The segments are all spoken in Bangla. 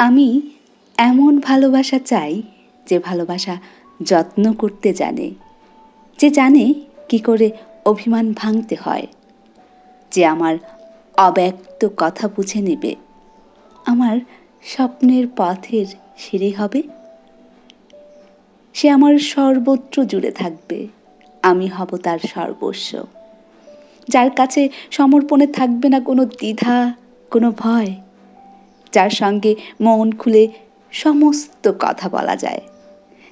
আমি এমন ভালোবাসা চাই যে ভালোবাসা যত্ন করতে জানে, যে জানে কি করে অভিমান ভাঙতে হয়, যে আমার অব্যক্ত কথা বুঝে নেবে, আমার স্বপ্নের পথের সিঁড়ি হবে। সে আমার সর্বত্র জুড়ে থাকবে, আমি হব তার সর্বস্ব। যার কাছে সমর্পণে থাকবে না কোনো দ্বিধা, কোনো ভয়, যার সঙ্গে মন খুলে সমস্ত কথা বলা যায়,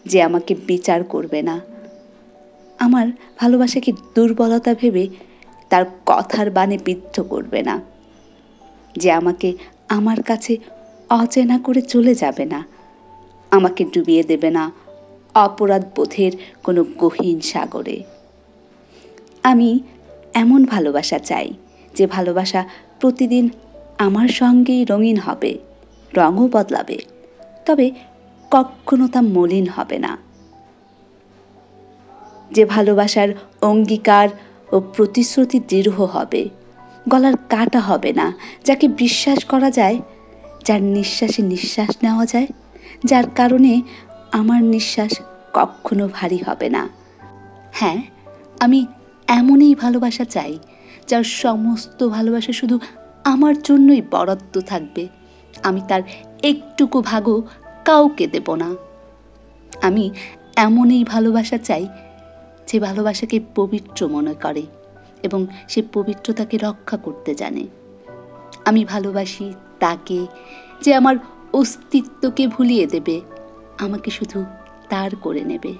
যে আমাকে বিচার করবে না, আমার ভালোবাসাকে দুর্বলতা ভেবে তার কথার বাণে বিদ্ধ করবে না, যে আমাকে আমার কাছে অচেনা করে চলে যাবে না, আমাকে ডুবিয়ে দেবে না অপরাধ বোধের কোনো গহীন সাগরে। আমি এমন ভালোবাসা চাই যে ভালোবাসা প্রতিদিন আমার সঙ্গেই রঙিন হবে, রঙও বদলাবে, তবে কখনো তা মলিন হবে না। যে ভালোবাসার অঙ্গীকার ও প্রতিশ্রুতি দৃঢ় হবে, গলার কাটা হবে না, যাকে বিশ্বাস করা যায়, যার নিঃশ্বাসে নিঃশ্বাস নেওয়া যায়, যার কারণে আমার নিঃশ্বাস কখনো ভারী হবে না। হ্যাঁ, আমি এমনই ভালোবাসা চাই যার সমস্ত ভালোবাসা শুধু আমার জন্যই বরাদ্দ থাকবে, আমি তার একটুকু ভাগও কাউকে দেব না। আমি এমনই ভালোবাসা চাই যে ভালোবাসাকে পবিত্র মনে করে এবং সে পবিত্রতাকে রক্ষা করতে জানে। আমি ভালোবাসি তাকে যে আমার অস্তিত্বকে ভুলিয়ে দেবে, আমাকে শুধু তার করে নেবে।